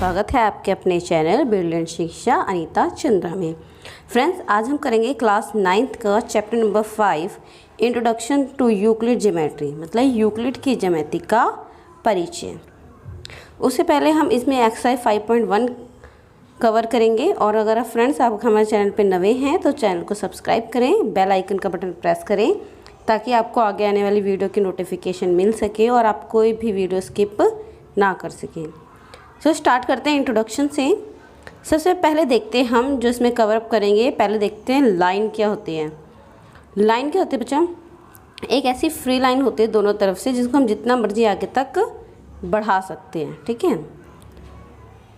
स्वागत है आपके अपने चैनल ब्रिलियंट शिक्षा अनीता चंद्रा में। फ्रेंड्स, आज हम करेंगे क्लास 9th का chapter number 5 introduction to Euclid geometry, मतलब यूक्लिड की ज्यामिति का परिचय। उससे पहले हम इसमें एक्सरसाइज 5.1 कवर करेंगे। और अगर आप फ्रेंड्स आप हमारे चैनल पर नए हैं तो चैनल को सब्सक्राइब करें, बेल आइकन का बटन प्रेस करें ताकि आपको आगे आने वाली वीडियो की नोटिफिकेशन मिल सके और आप कोई भी वीडियो स्किप ना कर सकें। तो स्टार्ट करते हैं इंट्रोडक्शन से। सबसे पहले देखते हैं हम जो इसमें कवर अप करेंगे। पहले देखते हैं लाइन क्या होती है। लाइन क्या होती है बच्चा? एक ऐसी फ्री लाइन होती है दोनों तरफ से जिसको हम जितना मर्जी आगे तक बढ़ा सकते हैं, ठीक है।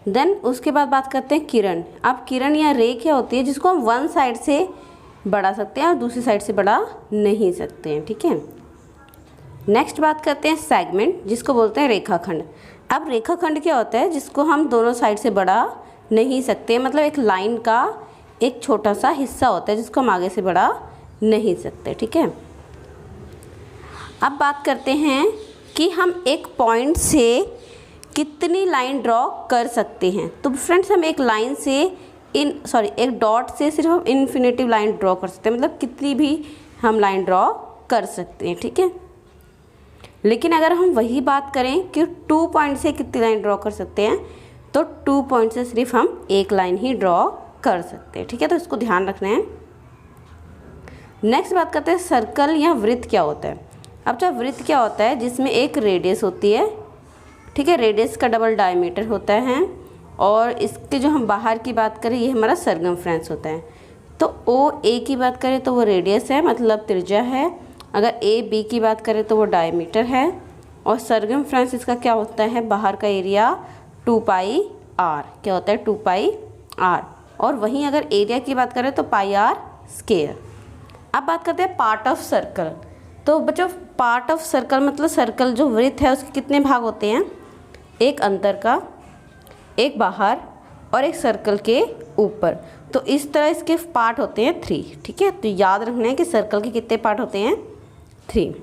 देन उसके बाद बात करते हैं किरण। अब किरण या रे क्या होती है जिसको हम वन साइड से बढ़ा सकते हैं और दूसरी साइड से बढ़ा नहीं सकते हैं, ठीक है। नेक्स्ट बात करते हैं सेगमेंट, जिसको बोलते हैं रेखाखंड। अब रेखाखंड क्या होता है जिसको हम दोनों साइड से बढ़ा नहीं सकते, मतलब एक लाइन का एक छोटा सा हिस्सा होता है जिसको हम आगे से बढ़ा नहीं सकते, ठीक है। अब बात करते हैं कि हम एक पॉइंट से कितनी लाइन ड्रॉ कर सकते हैं। तो फ्रेंड्स, हम एक लाइन से एक डॉट से सिर्फ हम इन्फिनेटिव लाइन ड्रॉ कर सकते हैं, मतलब कितनी भी हम लाइन ड्रॉ कर सकते हैं, ठीक है। लेकिन अगर हम वही बात करें कि 2 पॉइंट से कितनी लाइन ड्रॉ कर सकते हैं, तो 2 पॉइंट से सिर्फ हम एक लाइन ही ड्रॉ कर सकते हैं, ठीक है। तो इसको ध्यान रखना है। नेक्स्ट बात करते हैं सर्कल या वृत्त क्या होता है। अब जो वृत्त क्या होता है जिसमें एक रेडियस होती है, ठीक है। रेडियस का डबल डायमीटर होता है और इसके जो हम बाहर की बात करें ये हमारा सरकमफ्रेंस होता है। तो ओ ए की बात करें तो वो रेडियस है, मतलब त्रिज्या है। अगर ए बी की बात करें तो वो डायमीटर है। और सरकमफ्रेंस इसका क्या होता है, बाहर का एरिया 2 पाई आर, क्या होता है 2 पाई आर। और वहीं अगर एरिया की बात करें तो पाई आर स्क्वायर। अब बात करते हैं पार्ट ऑफ सर्कल। तो बच्चों, पार्ट ऑफ सर्कल मतलब सर्कल जो वृत्त है उसके कितने भाग होते हैं, एक अंदर का, एक बाहर और एक सर्कल के ऊपर। तो इस तरह इसके पार्ट होते हैं 3, ठीक है। तो याद रखना है कि सर्कल के कितने पार्ट होते हैं, 3।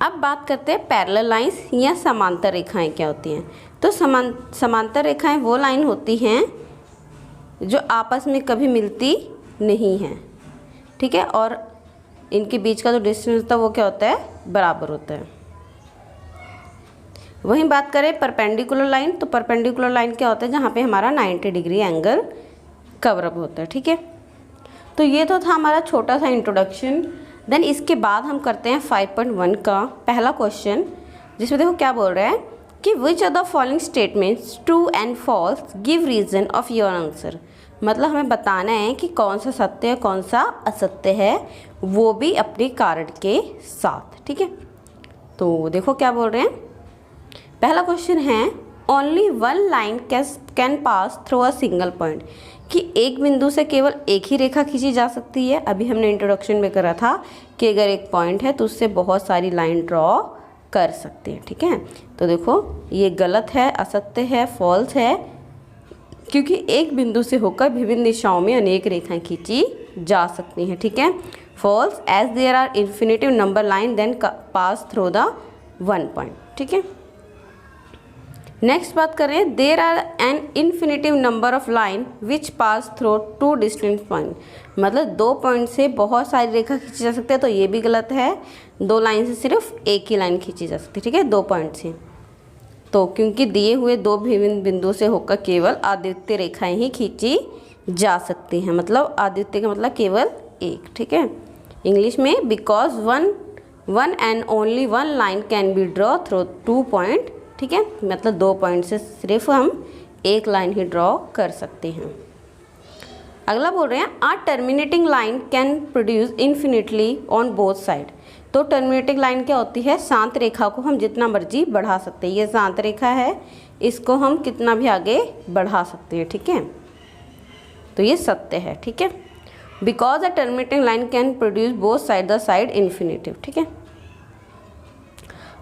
अब बात करते हैं पैरेलल लाइंस या समांतर रेखाएं क्या होती हैं। तो समांतर रेखाएं वो लाइन होती हैं जो आपस में कभी मिलती नहीं हैं, ठीक है। और इनके बीच का जो डिस्टेंस होता है वो क्या होता है, बराबर होता है। वहीं बात करें परपेंडिकुलर लाइन, तो परपेंडिकुलर लाइन क्या होता है जहाँ पे हमारा 90 डिग्री एंगल कवर अप होता है, ठीक है। तो ये तो था हमारा छोटा सा इंट्रोडक्शन। देन इसके बाद हम करते हैं 5.1 का पहला क्वेश्चन, जिसमें देखो क्या बोल रहा है कि which are the following statements true and false, give reason of your answer. मतलब हमें बताना है कि कौन सा सत्य है कौन सा असत्य है, वो भी अपने कारण के साथ, ठीक है। तो देखो क्या बोल रहे हैं। पहला क्वेश्चन है only one line can pass through a single point, कि एक बिंदु से केवल एक ही रेखा खींची जा सकती है। अभी हमने इंट्रोडक्शन में करा था कि अगर एक पॉइंट है तो उससे बहुत सारी लाइन ड्रॉ कर सकते हैं, ठीक है। तो देखो ये गलत है, असत्य है, फॉल्स है, क्योंकि एक बिंदु से होकर विभिन्न दिशाओं में अनेक रेखाएं खींची जा सकती हैं, ठीक है। False, as there are infinitive number line then pass through the one point, ठीक है। नेक्स्ट बात करें there are an infinitive number of line which pass through 2 distant point, मतलब 2 पॉइंट से बहुत सारी रेखा खींची जा सकती है। तो ये भी गलत है, 2 लाइन से सिर्फ एक ही लाइन खींची जा सकती है, ठीक है, 2 पॉइंट से। तो क्योंकि दिए हुए 2 विभिन्न बिंदु से होकर केवल आदित्य रेखाएं ही खींची जा सकती हैं, मतलब आदित्य का मतलब केवल एक, ठीक है। इंग्लिश में because one and only one line can be draw through 2 point, ठीक है, मतलब 2 पॉइंट से सिर्फ हम एक लाइन ही ड्रॉ कर सकते हैं। अगला बोल रहे हैं a terminating line can produce infinitely on both side. तो टर्मिनेटिंग लाइन क्या होती है, शांत रेखा को हम जितना मर्जी बढ़ा सकते हैं। ये शांत रेखा है, इसको हम कितना भी आगे बढ़ा सकते हैं, ठीक है। तो ये सत्य है, ठीक है। Because a terminating line can produce both side the side infinitive, ठीक है।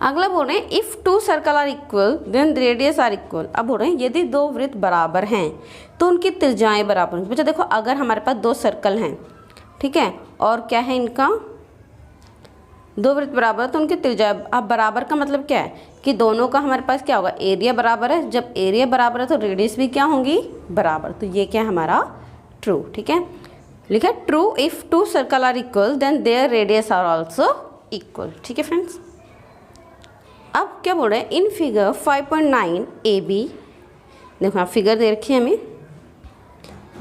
अगला बोल रहे हैं if 2 circle are equal then radius are equal. अब बोल रहे हैं यदि 2 वृत्त बराबर हैं तो उनकी त्रिज्याएं बराबर होंगी। बच्चा देखो, अगर हमारे पास 2 सर्कल हैं, ठीक है, और क्या है इनका दो वृत्त बराबर तो उनकी त्रिज्या, अब बराबर का मतलब क्या है कि दोनों का हमारे पास क्या होगा, एरिया बराबर है। जब एरिया बराबर है तो रेडियस भी क्या होंगी, बराबर। तो ये क्या है हमारा ट्रू। ठीक है, लिखा है true if two circle are equal then their radius are also equal. ठीक है फ्रेंड्स, अब क्या बोल रहे हैं, इन फिगर 5.9 AB, देखो आप फिगर दे रखी है हमें,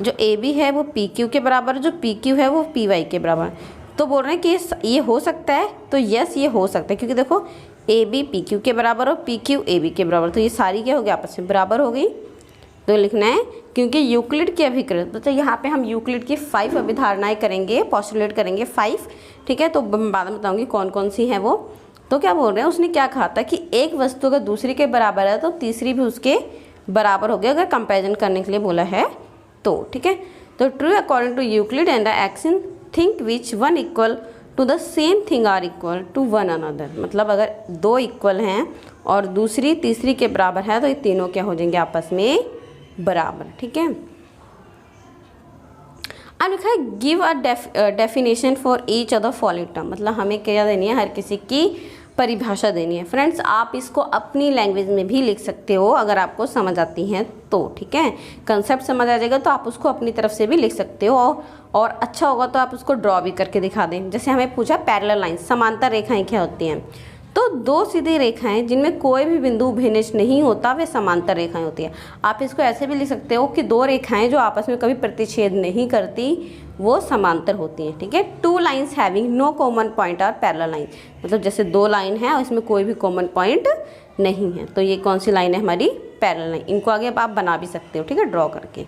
जो AB है वो PQ के बराबर, जो PQ है वो PY के बराबर। तो बोल रहे हैं कि ये हो सकता है, तो यस ये हो सकता है, क्योंकि देखो AB PQ के बराबर और PQ AB के बराबर, तो ये सारी क्या हो गई, आपस में बराबर हो गई। तो लिखना है क्योंकि यूक्लिड की अभिकृत, तो यहाँ पे हम यूक्लिड की 5 अभिधारणाएं करेंगे, पॉस्टुलेट करेंगे 5। ठीक है, तो बाद में बताऊँगी कौन कौन सी हैं वो। तो क्या बोल रहे हैं, उसने क्या कहा था कि एक वस्तु अगर दूसरी के बराबर है तो तीसरी भी उसके बराबर हो गया, अगर कंपेरिजन करने के लिए बोला है तो। ठीक है, तो true according to Euclid and the axiom things which one equal to the same thing are equal to one another, मतलब अगर दो इक्वल हैं और दूसरी तीसरी के बराबर है तो ये तीनों क्या हो जाएंगे, आपस में बराबर। ठीक है, अब लिखा है give a definition for each other following term, मतलब हमें क्या देनी है, हर किसी की परिभाषा देनी है। फ्रेंड्स आप इसको अपनी लैंग्वेज में भी लिख सकते हो अगर आपको समझ आती हैं तो। ठीक है, कंसेप्ट समझ आ जाएगा तो आप उसको अपनी तरफ से भी लिख सकते हो, और अच्छा होगा तो आप उसको ड्रॉ भी करके दिखा दें। जैसे हमें पूछा पैरेलल लाइंस, समांतर रेखाएं क्या होती हैं, तो दो सीधी रेखाएं जिनमें कोई भी बिंदु भिन्नज नहीं होता वे समांतर रेखाएं होती है। आप इसको ऐसे भी लिख सकते हो कि दो रेखाएं जो आपस में कभी प्रतिच्छेद नहीं करती वो समांतर होती हैं। ठीक है, two lines having no common point are parallel line, मतलब जैसे दो लाइन है और इसमें कोई भी कॉमन पॉइंट नहीं है, तो ये कौन सी लाइन है, हमारी पैरेलल लाइन। इनको आगे आप बना भी सकते हो, ठीक है, ड्रॉ करके।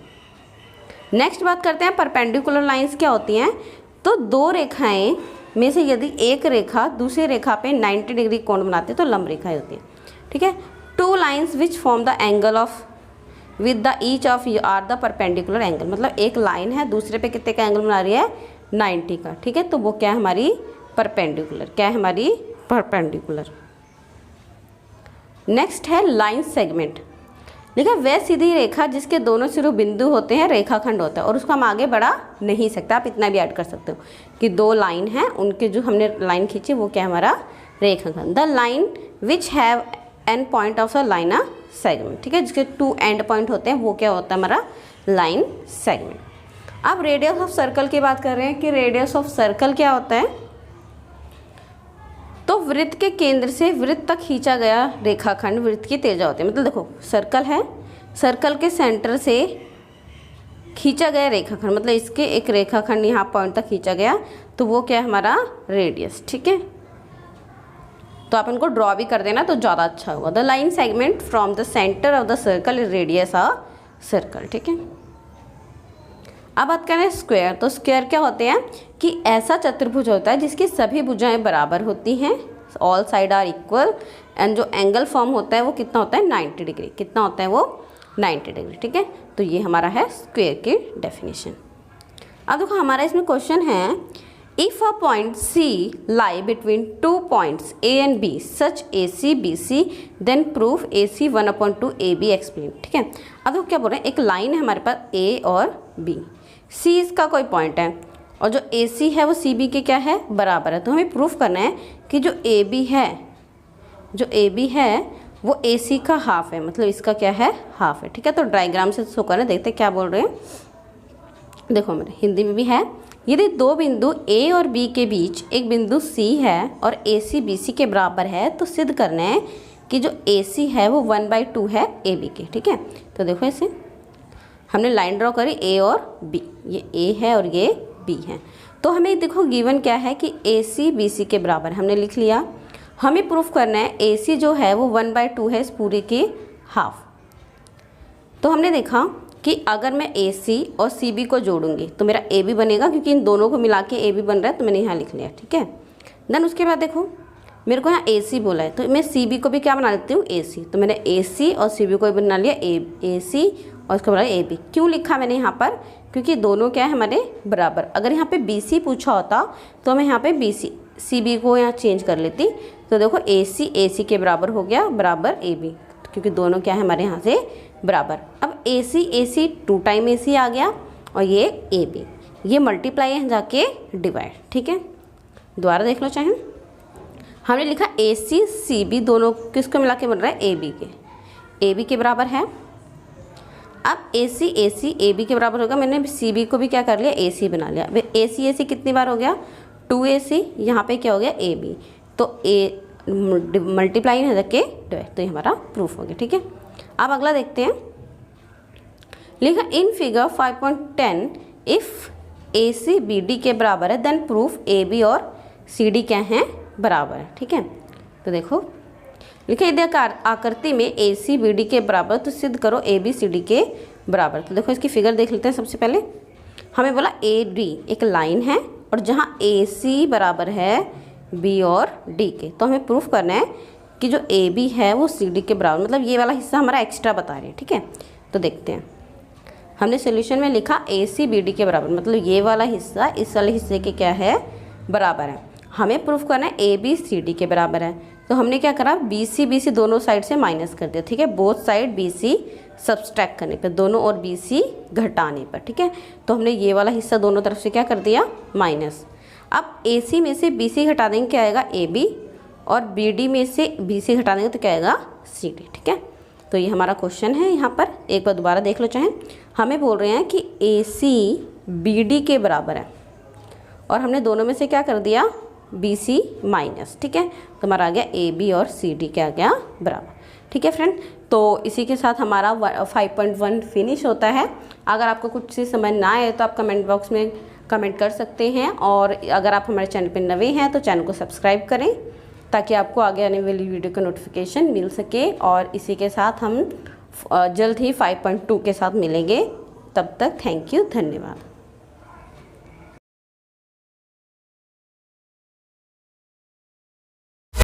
नेक्स्ट बात करते हैं परपेंडिकुलर लाइंस क्या होती हैं। तो दो रेखाएं में से यदि एक रेखा दूसरी रेखा पे 90 डिग्री कोण बनाती है तो लंब रेखाएं होती हैं। ठीक है, two lines which form the angle of with the each of are the perpendicular angle, मतलब एक लाइन है दूसरे पे कितने का एंगल बना रही है, 90 का। ठीक है, तो वो क्या है हमारी परपेंडिकुलर, क्या है हमारी परपेंडिकुलर। नेक्स्ट है लाइन सेगमेंट, देखिए वह सीधी रेखा जिसके दोनों सिरों बिंदु होते हैं रेखाखंड होता है और उसको हम आगे बढ़ा नहीं सकते। आप इतना भी ऐड कर सकते हो कि दो लाइन हैं, उनके जो हमने लाइन खींची वो क्या हमारा रेखाखंड। The line which have and point of the line a segment, ठीक है, जिसके टू एंड पॉइंट होते हैं वो क्या होता है हमारा लाइन सेगमेंट। अब रेडियस ऑफ सर्कल की बात कर रहे हैं कि रेडियस ऑफ सर्कल क्या होता है। तो वृत्त के केंद्र से वृत्त तक खींचा गया रेखाखंड वृत्त की त्रिज्या होती है। मतलब देखो सर्कल है, सर्कल के सेंटर से खींचा गया रेखाखंड, मतलब इसके एक रेखाखंड यहाँ पॉइंट तक खींचा गया तो वो क्या है हमारा रेडियस। ठीक है, तो आप इनको ड्रॉ भी कर देना तो ज़्यादा अच्छा होगा। The line segment from the centre of the circle is radius a circle. ठीक है, अब बात करें स्क्वायर, तो स्क्वायर क्या होते हैं कि ऐसा चतुर्भुज होता है जिसकी सभी भुजाएं बराबर होती हैं, all side are equal, and जो एंगल फॉर्म होता है वो कितना होता है 90 डिग्री, कितना होता है वो 90 डिग्री। ठीक है, तो ये हमारा है स्क्वायर की डेफिनेशन। अब देखो हमारा इसमें क्वेश्चन है if a point C lie between two points A and B such AC BC then proof AC 1/2 AB explain. ठीक है, अब देखो क्या बोल रहे हैं, एक लाइन है हमारे पास A और B, C इसका कोई पॉइंट है और जो AC है वो CB के क्या है बराबर है। तो हमें प्रूफ करना है कि जो AB है, जो AB है वो AC का हाफ है, मतलब इसका क्या है हाफ है। ठीक है, तो डायग्राम से शो करना, देखते क्या बोल रहे हैं। देखो हमारे हिंदी में भी है, यदि दो बिंदु A और B के बीच एक बिंदु C है और AC BC के बराबर है तो सिद्ध करना है कि जो AC है वो 1/2 है AB के। ठीक है, तो देखो ऐसे हमने लाइन ड्रॉ करी A और B, ये A है और ये B है। तो हमें देखो गिवन क्या है कि AC BC के बराबर, हमने लिख लिया। हमें प्रूफ करना है AC जो है वो 1/2 है इस पूरे के हाफ। तो हमने देखा कि अगर मैं AC और CB को जोड़ूंगी तो मेरा AB बनेगा, क्योंकि इन दोनों को मिला के AB बन रहा है तो मैंने यहाँ लिख लिया। ठीक है, देन उसके बाद देखो मेरे को यहाँ AC बोला है तो मैं CB को भी क्या बना लेती हूँ AC, तो मैंने AC और CB को भी बना लिया AC और उसको बना AB। क्यों लिखा मैंने यहाँ पर, क्योंकि दोनों क्या है हमारे बराबर। अगर यहाँ पे BC पूछा होता तो मैं यहाँ पे CB को यहाँ चेंज कर लेती, तो देखो AC के बराबर हो गया बराबर AB, क्योंकि दोनों क्या है हमारे यहाँ से बराबर। अब AC 2 टाइम AC आ गया और ये AB, ये मल्टीप्लाई है जाके डिवाइड। ठीक है, दोबारा देख लो चाहे, हमने लिखा ए सी सी बी दोनों किसको मिला के बन रहा है, ए बी के बराबर है। अब ए सी ए बी के बराबर होगा, मैंने सी बी को भी क्या कर लिया, ए सी बना लिया। ए सी कितनी बार हो गया, 2AC, यहाँ पे क्या हो गया, ए बी, तो ए मल्टीप्लाई हो जाके डिवाइड, तो ये हमारा प्रूफ हो गया। ठीक है, अब अगला देखते हैं। लिखा in figure 5.10 if AC BD के बराबर है देन प्रूफ AB और CD क्या हैं, बराबर है। ठीक है, तो देखो लिखा यदि आकृति में AC BD के बराबर तो सिद्ध करो AB CD के बराबर। तो देखो इसकी फिगर देख लेते हैं। सबसे पहले हमें बोला AD एक लाइन है और जहाँ AC बराबर है B और D के, तो हमें प्रूफ करना है कि जो AB है वो CD के बराबर, मतलब ये वाला हिस्सा हमारा एक्स्ट्रा बता रहे हैं। ठीक है, तो देखते हैं। हमने सोल्यूशन में लिखा AC BD के बराबर, मतलब ये वाला हिस्सा इस वाले हिस्से के क्या है, बराबर है। हमें प्रूफ करना है AB CD के बराबर है, तो हमने क्या करा, BC दोनों साइड से माइनस कर दिया। ठीक है, बोथ साइड BC सब्सट्रैक्ट करने पर, दोनों और BC घटाने पर। ठीक है, तो हमने ये वाला हिस्सा दोनों तरफ से क्या कर दिया, माइनस। अब AC में से BC घटा देंगे, क्या आएगा, AB, और BD में से BC घटा देंगे तो क्या आएगा, CD। ठीक है, तो ये हमारा क्वेश्चन है। यहाँ पर एक बार दोबारा देख लो चाहे, हमें बोल रहे हैं कि AC BD के बराबर है और हमने दोनों में से क्या कर दिया, BC माइनस। ठीक है, तो हमारा आ गया AB और CD क्या आ गया, बराबर। ठीक है फ्रेंड, तो इसी के साथ हमारा 5.1 फिनिश होता है। अगर आपको कुछ चीज़ समझ ना आए तो आप कमेंट बॉक्स में कमेंट कर सकते हैं, और अगर आप हमारे चैनल पर नए हैं तो चैनल को सब्सक्राइब करें ताकि आपको आगे आने वाली वीडियो का नोटिफिकेशन मिल सके। और इसी के साथ हम जल्द ही 5.2 के साथ मिलेंगे। तब तक थैंक यू, धन्यवाद।